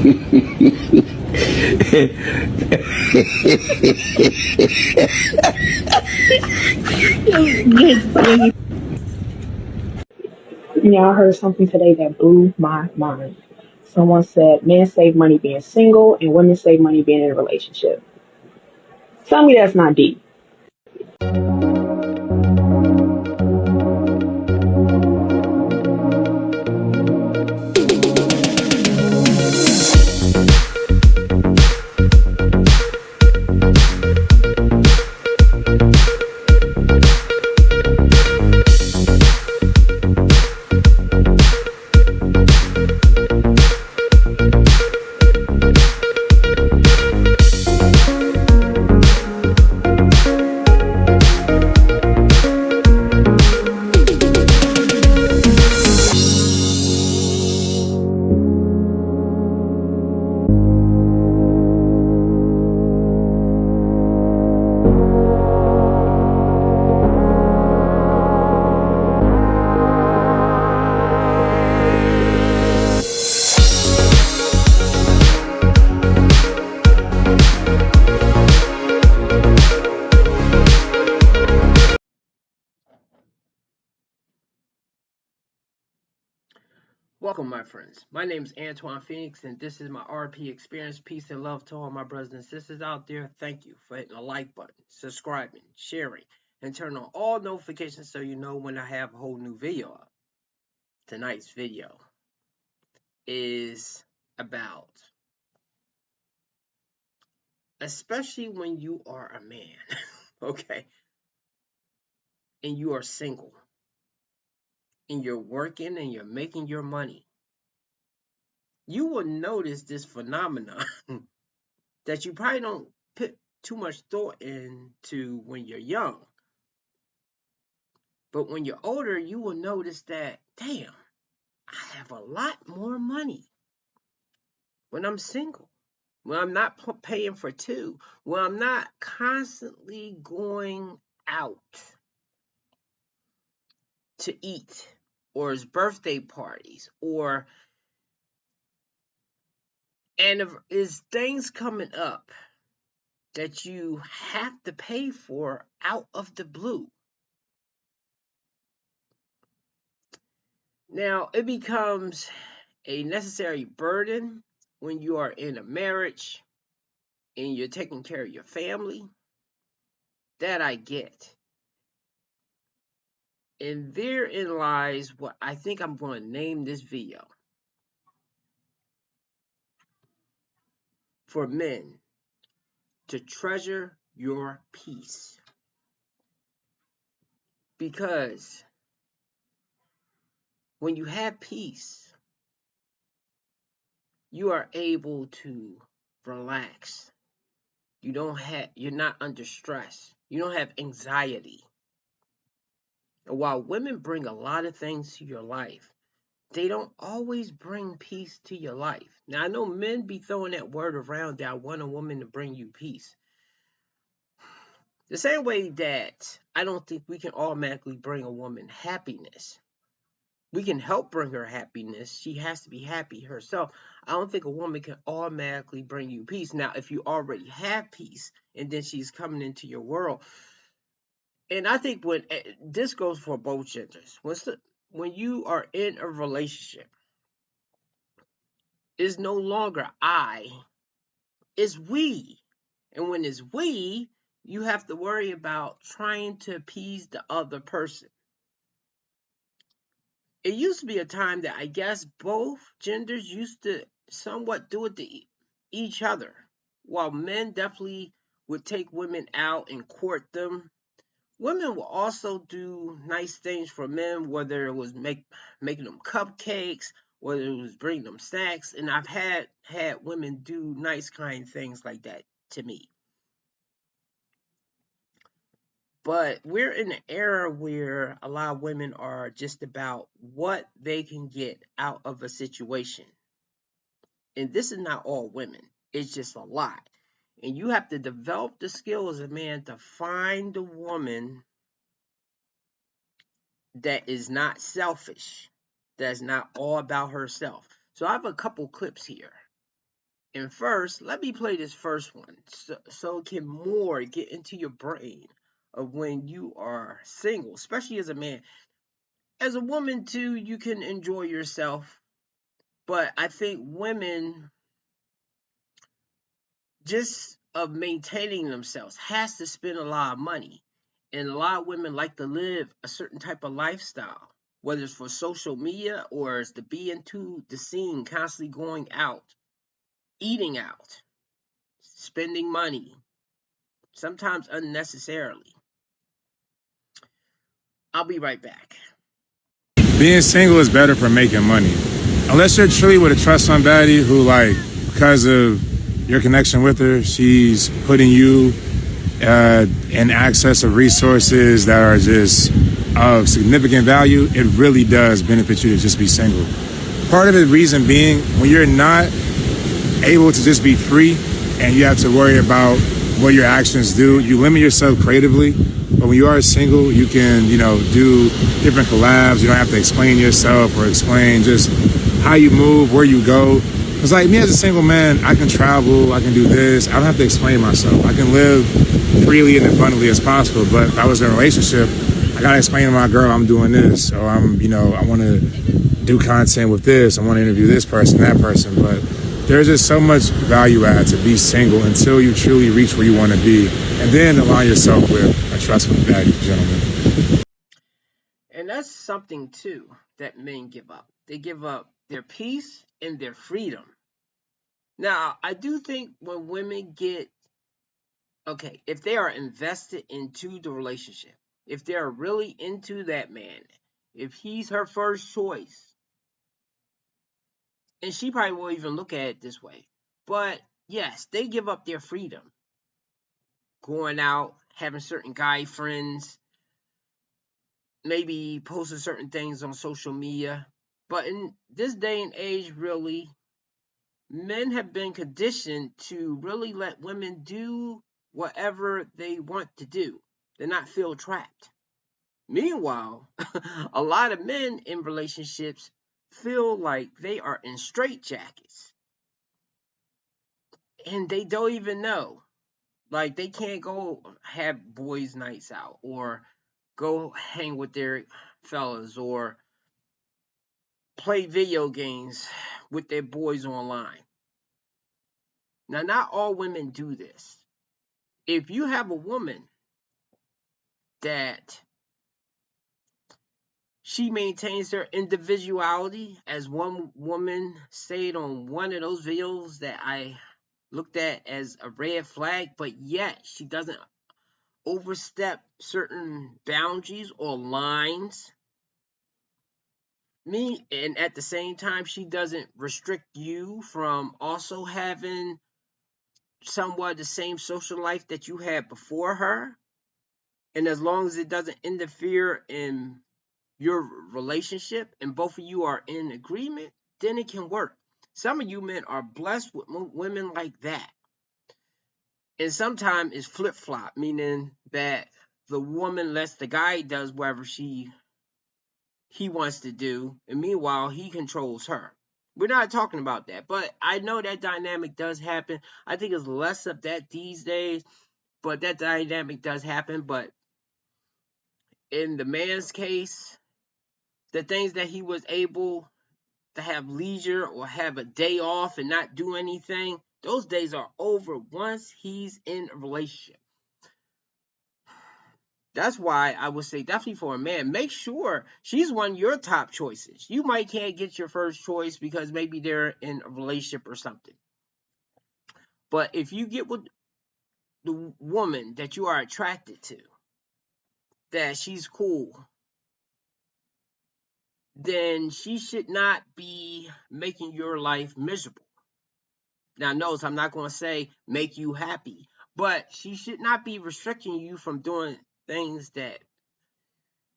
Yeah, I heard something today that blew my mind. Someone said men save money being single and women save money being in a relationship. Tell me that's not deep. Welcome, my friends. My name is Antoine Phoenix, and this is my RP experience. Peace and love to all my brothers and sisters out there. Thank you for hitting the like button, subscribing, sharing, and turn on all notifications so you know when I have a whole new video up. Tonight's video is about, especially when you are a man, okay, and you are single, and you're working and you're making your money, you will notice this phenomenon that you probably don't put too much thought into when you're young. But when you're older, you will notice that, damn, I have a lot more money when I'm single, when I'm not paying for two, when I'm not constantly going out to eat, or as birthday parties, or and if is things coming up that you have to pay for out of the blue. Now, it becomes a necessary burden when you are in a marriage and you're taking care of your family. That I get. And therein lies what I think I'm going to name this video. For men to treasure your peace. Because when you have peace, you are able to relax. You're not under stress. You don't have anxiety. And while women bring a lot of things to your life, they don't always bring peace to your life. Now, I know men be throwing that word around that I want a woman to bring you peace. The same way that I don't think we can automatically bring a woman happiness. We can help bring her happiness. She has to be happy herself. I don't think a woman can automatically bring you peace. Now, if you already have peace and then she's coming into your world, and I think when this goes for both genders, when you are in a relationship, it's no longer I, it's we. And when it's we, you have to worry about trying to appease the other person. It used to be a time that I guess both genders used to somewhat do it to each other, while men definitely would take women out and court them. Women will also do nice things for men, whether it was making them cupcakes, whether it was bringing them snacks, and I've had women do nice kind things like that to me. But we're in an era where a lot of women are just about what they can get out of a situation. And this is not all women, it's just a lot. And you have to develop the skill as a man to find a woman that is not selfish, that's not all about herself. So I have a couple clips here And first, let me play this first one so it can more get into your brain of when you are single, especially as a man. As a woman, too, you can enjoy yourself, but I think women just of maintaining themselves has to spend a lot of money. And a lot of women like to live a certain type of lifestyle, whether it's for social media or it's to be into the scene, constantly going out, eating out, spending money, sometimes unnecessarily. I'll be right back. Being single is better for making money. Unless you're truly with a trust somebody who, like, because of your connection with her, she's putting you in access of resources that are just of significant value, it really does benefit you to just be single. Part of the reason being, when you're not able to just be free and you have to worry about what your actions do, you limit yourself creatively. But when you are single, you can, do different collabs. You don't have to explain yourself or explain just how you move, where you go. It's like me as a single man, I can travel, I can do this. I don't have to explain myself. I can live freely and abundantly as possible. But if I was in a relationship, I gotta explain to my girl I'm doing this, or I want to do content with this. I want to interview this person, that person. But there's just so much value add to be single until you truly reach where you want to be, and then align yourself with a trustful value, gentlemen. And that's something too that men give up. They give up their peace and their freedom. Now, I do think when women get, okay, if they are invested into the relationship, if they're really into that man, if he's her first choice, and she probably will even look at it this way, but yes, they give up their freedom, going out, having certain guy friends, maybe posting certain things on social media. But in this day and age, really, men have been conditioned to really let women do whatever they want to do. They're not feel trapped. Meanwhile, a lot of men in relationships feel like they are in straitjackets and they don't even know. Like they can't go have boys' nights out or go hang with their fellas or play video games with their boys online. Now, not all women do this. If you have a woman that she maintains her individuality, as one woman said on one of those videos that I looked at as a red flag, but yet she doesn't overstep certain boundaries or lines. And at the same time, she doesn't restrict you from also having somewhat the same social life that you had before her. And as long as it doesn't interfere in your relationship and both of you are in agreement, then it can work. Some of you men are blessed with women like that. And sometimes it's flip flop, meaning that the woman lets the guy does whatever he wants to do, and meanwhile he controls her. We're not talking about that, but I know that dynamic does happen. I think it's less of that these days, but that dynamic does happen. But in the man's case, the things that he was able to have leisure or have a day off and not do anything, those days are over once he's in a relationship. That's why I would say definitely for a man, make sure she's one of your top choices. You might can't get your first choice because maybe they're in a relationship or something. But if you get with the woman that you are attracted to, that she's cool, then she should not be making your life miserable. Now, notice I'm not going to say make you happy, but she should not be restricting you from doing things that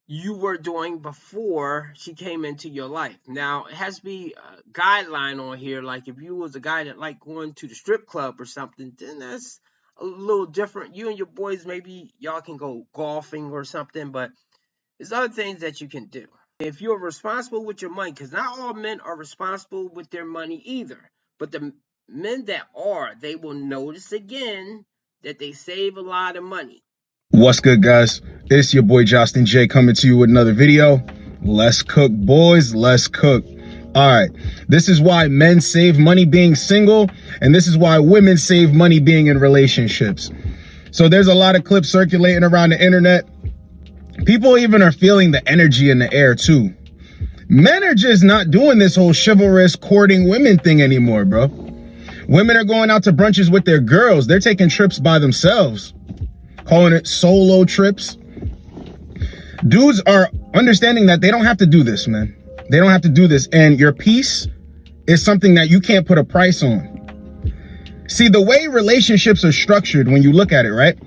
you were doing before she came into your life. Now, it has to be a guideline on here. Like if you was a guy that liked going to the strip club or something, then that's a little different. You and your boys, maybe y'all can go golfing or something, but there's other things that you can do. If you're responsible with your money, because not all men are responsible with their money either, but the men that are, they will notice again that they save a lot of money. What's good, guys? It's your boy Justin J coming to you with another video. Let's cook, boys. Let's cook. All right. This is why men save money being single, and this is why women save money being in relationships. So there's a lot of clips circulating around the internet. People even are feeling the energy in the air too. Men are just not doing this whole chivalrous courting women thing anymore, bro. Women are going out to brunches with their girls. They're taking trips by themselves, calling it solo trips. Dudes are understanding that they don't have to do this, man. They don't have to do this. And your peace is something that you can't put a price on. See, the way relationships are structured, when you look at it, right?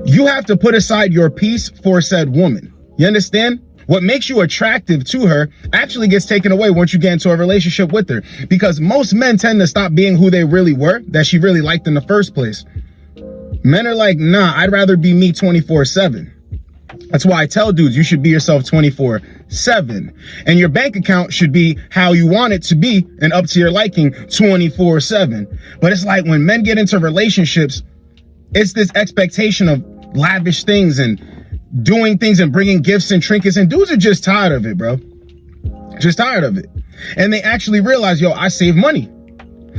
You have to put aside your peace for said woman. You understand? What makes you attractive to her actually gets taken away once you get into a relationship with her, because most men tend to stop being who they really were, that she really liked in the first place. Men are like, nah, I'd rather be me 24/7. That's why I tell dudes, you should be yourself 24/7. And your bank account should be how you want it to be and up to your liking 24/7. But it's like when men get into relationships, it's this expectation of lavish things and doing things and bringing gifts and trinkets. And dudes are just tired of it, bro. Just tired of it. And they actually realize, yo, I save money.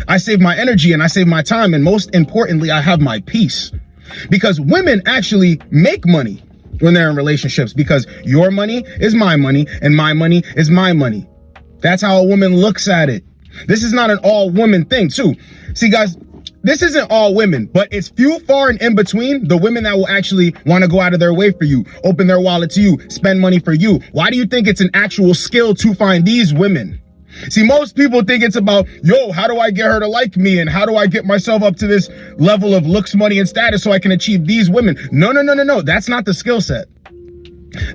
I save my energy and I save my time. And most importantly, I have my peace. Because women actually make money when they're in relationships, because your money is my money and my money is my money. That's how a woman looks at it. This is not an all woman thing too. See, guys, this isn't all women, but it's few, far, and in between the women that will actually want to go out of their way for you, open their wallet to you, spend money for you. Why do you think it's an actual skill to find these women? See, most people think it's about, yo, how do I get her to like me? And how do I get myself up to this level of looks, money, and status so I can achieve these women? No. That's not the skill set.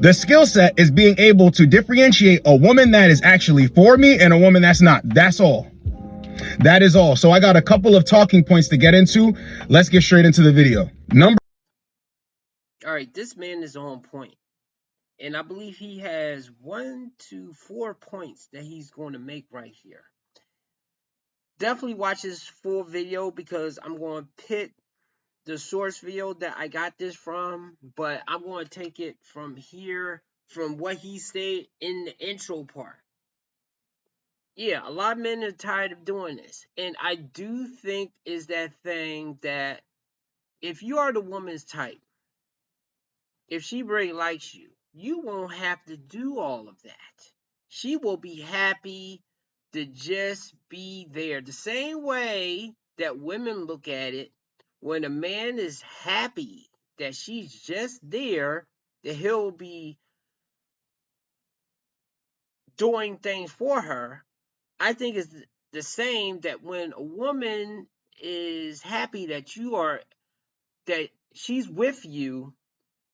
The skill set is being able to differentiate a woman that is actually for me and a woman that's not. That's all. That is all. So I got a couple of talking points to get into. Let's get straight into the video. All right, this man is on point. And I believe he has 1 to 4 points that he's going to make right here. Definitely watch his full video, because I'm going to pit the source video that I got this from, but I'm going to take it from here, from what he said in the intro part. Yeah, a lot of men are tired of doing this. And I do think is that thing that if you are the woman's type, if she really likes you, you won't have to do all of that. She will be happy to just be there. The same way that women look at it, when a man is happy that she's just there, that he'll be doing things for her. I think it's the same that when a woman is happy that she's with you,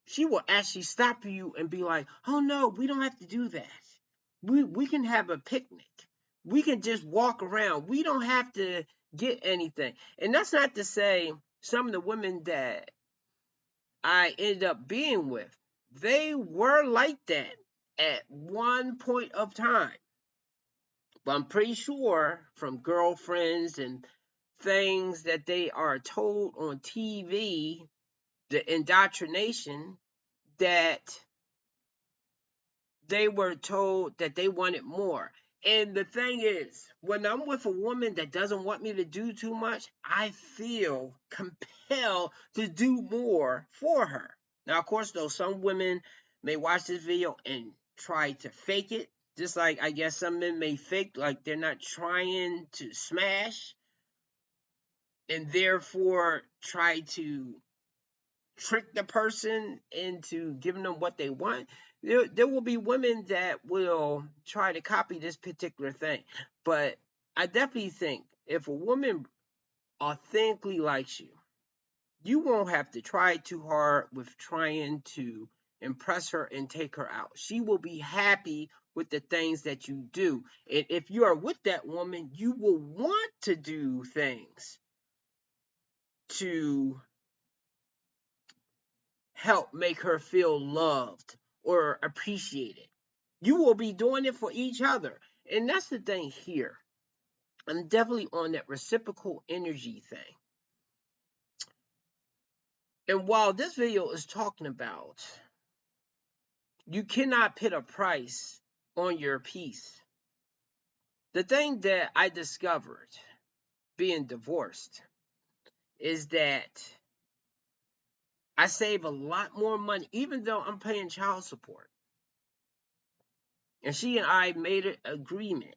she will actually stop you and be like, oh no, we don't have to do that. We can have a picnic. We can just walk around. We don't have to get anything. And that's not to say some of the women that I ended up being with, they were like that at one point of time. But I'm pretty sure from girlfriends and things that they are told on TV, the indoctrination, that they were told that they wanted more. And the thing is, when I'm with a woman that doesn't want me to do too much, I feel compelled to do more for her. Now, of course, though, some women may watch this video and try to fake it. Just like I guess some men may fake like they're not trying to smash, and therefore try to trick the person into giving them what they want. There will be women that will try to copy this particular thing. But I definitely think if a woman authentically likes you, you won't have to try too hard with trying to impress her and take her out. She will be happy with the things that you do. And if you are with that woman, you will want to do things to help make her feel loved or appreciated. You will be doing it for each other. And that's the thing here. I'm definitely on that reciprocal energy thing. And while this video is talking about you cannot put a price on your peace, the thing that I discovered being divorced is that I save a lot more money, even though I'm paying child support. And she and I made an agreement.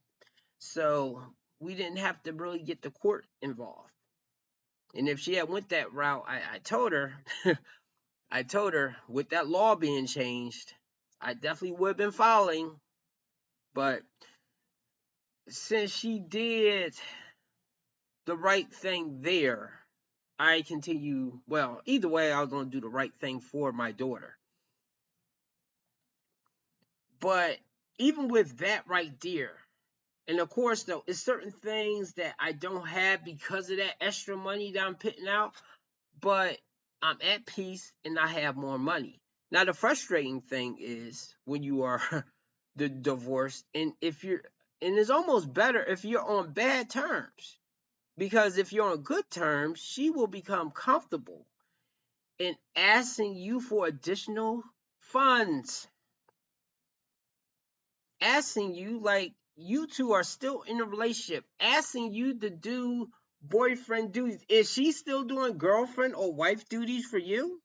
So we didn't have to really get the court involved. And if she had went that route, I told her, I told her with that law being changed, I definitely would have been filing. But since she did the right thing there, I continue. Well, either way, I was going to do the right thing for my daughter. But even with that right there, and of course, though, it's certain things that I don't have because of that extra money that I'm putting out, but I'm at peace and I have more money. Now, the frustrating thing is when you are the divorced, and it's almost better if you're on bad terms, because if you're on good terms, she will become comfortable in asking you for additional funds, asking you like you two are still in a relationship, asking you to do boyfriend duties. Is she still doing girlfriend or wife duties for you?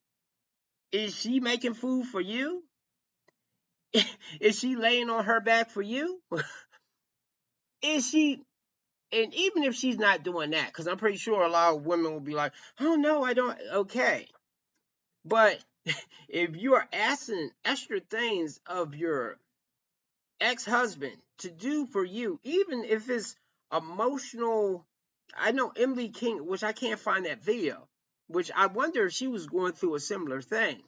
Is she making food for you? Is she laying on her back for you? Is she, and even if she's not doing that, because I'm pretty sure a lot of women will be like, oh no, I don't, okay. But if you are asking extra things of your ex-husband to do for you, even if it's emotional. I know Emily King, which I can't find that video, which I wonder if she was going through a similar thing.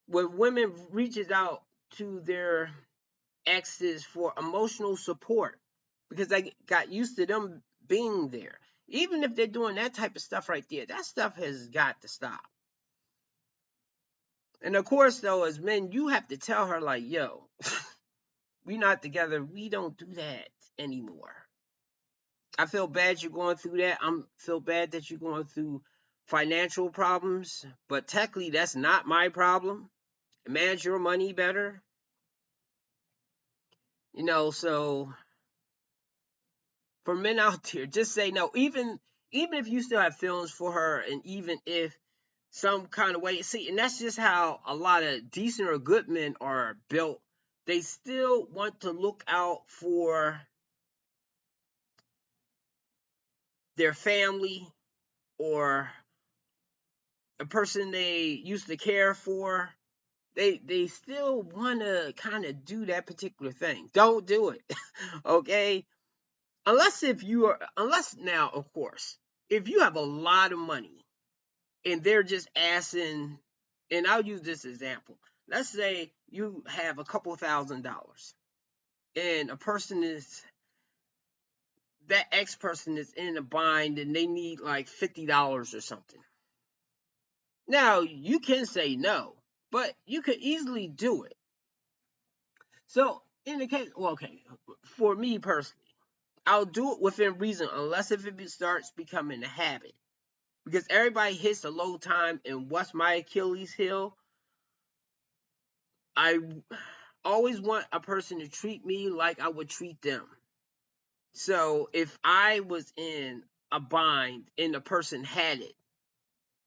When women reaches out to their exes for emotional support because they got used to them being there. Even if they're doing that type of stuff right there, that stuff has got to stop. And of course, though, as men, you have to tell her, like, yo, we not together. We don't do that anymore. I feel bad you're going through that. I feel bad that you're going through financial problems, but technically that's not my problem. Manage your money better. So for men out there, just say no. Even if you still have feelings for her, and even if some kind of way, see, and that's just how a lot of decent or good men are built. They still want to look out for their family or a person they used to care for. They still want to kind of do that particular thing. Don't do it. Okay? Unless now, of course, if you have a lot of money and they're just asking, and I'll use this example. Let's say you have a couple $1,000 and that ex person is in a bind and they need like $50 or something. Now, you can say no, but you could easily do it. So, in the case, well, okay, for me personally, I'll do it within reason, unless if it starts becoming a habit. Because everybody hits a low time, and what's my Achilles heel? I always want a person to treat me like I would treat them. So if I was in a bind and the person had it,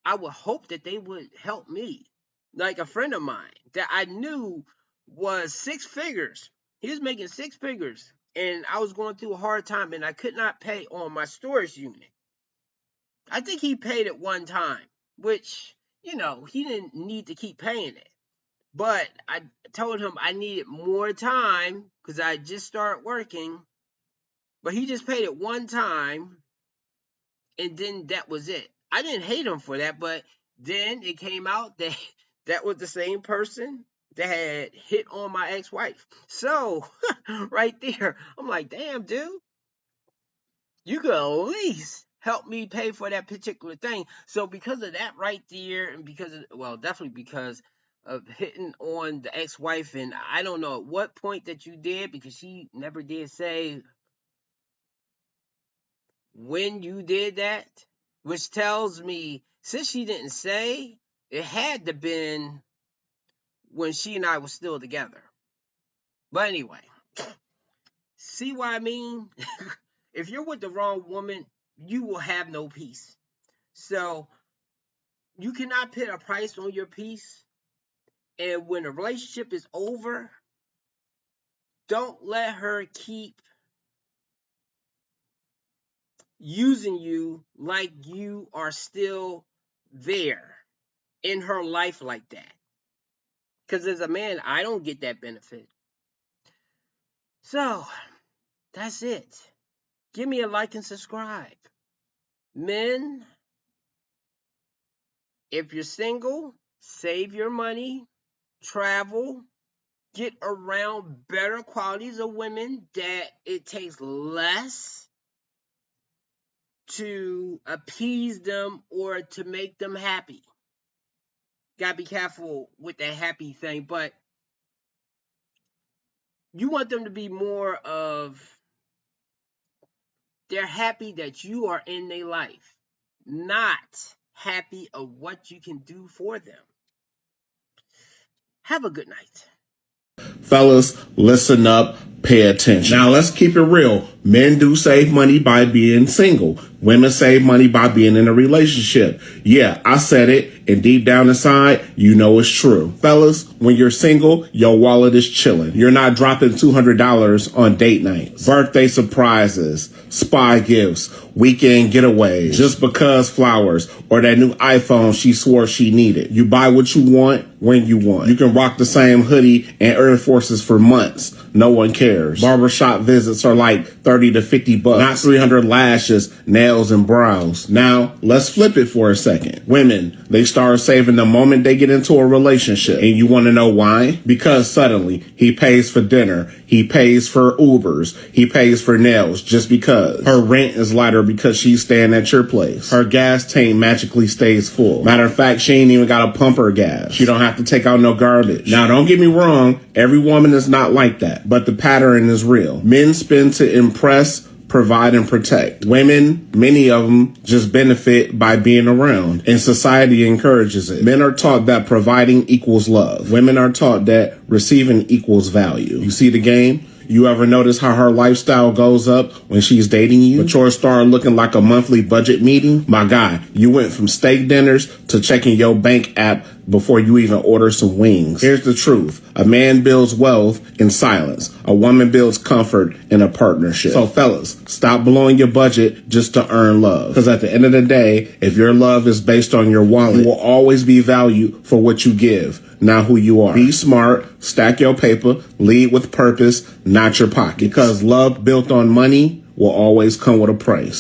I would hope that they would help me. Like a friend of mine that I knew was six figures. He was making six figures, and I was going through a hard time, and I could not pay on my storage unit. I think he paid it one time, which, he didn't need to keep paying it. But I told him I needed more time because I just started working. But he just paid it one time, and then that was it. I didn't hate him for that, but then it came out that that was the same person that had hit on my ex-wife. So, right there, I'm like, damn, dude, you could at least help me pay for that particular thing. So because of that right there, and definitely because of hitting on the ex-wife, and I don't know at what point that you did, because she never did say when you did that, which tells me, since she didn't say, it had to been when she and I were still together. But anyway, see what I mean? If you're with the wrong woman, you will have no peace. So you cannot put a price on your peace. And when a relationship is over, don't let her keep using you like you are still there in her life like that. Because as a man, I don't get that benefit. So that's it. Give me a like and subscribe. Men, if you're single, save your money, travel, get around better qualities of women that it takes less to appease them or to make them happy. Gotta be careful with that happy thing, but you want them to be more of, they're happy that you are in their life, not happy of what you can do for them. Have a good night. Fellas, listen up, pay attention. Now let's keep it real. Men do save money by being single. Women save money by being in a relationship. Yeah, I said it, and deep down inside, you know it's true. Fellas, when you're single, your wallet is chilling. You're not dropping $200 on date nights, birthday surprises, spa gifts, weekend getaways, just because flowers, or that new iPhone she swore she needed. You buy what you want when you want. You can rock the same hoodie and Air Forces for months. No one cares. Barbershop visits are like 30 to 50 bucks, not 300 lashes, nails, and brows. Now, let's flip it for a second. Women, they start saving the moment they get into a relationship. And you want to know why? Because suddenly, he pays for dinner, he pays for Ubers, he pays for nails just because. Her rent is lighter because she's staying at your place. Her gas tank magically stays full. Matter of fact, she ain't even got to pump her gas. She don't have to take out no garbage. Now, don't get me wrong, every woman is not like that, but the pattern is real. Men spend to impress, provide, and protect. Women, many of them just benefit by being around, and society encourages it. Men are taught that providing equals love. Women are taught that receiving equals value. You see the game? You ever notice how her lifestyle goes up when she's dating you? But yours start looking like a monthly budget meeting? My guy, you went from steak dinners to checking your bank app before you even order some wings. Here's the truth. A man builds wealth in silence. A woman builds comfort in a partnership. So fellas, stop blowing your budget just to earn love. Because at the end of the day, if your love is based on your wallet, you will always be valued for what you give, not who you are. Be smart, stack your paper, lead with purpose, not your pocket. Because love built on money will always come with a price.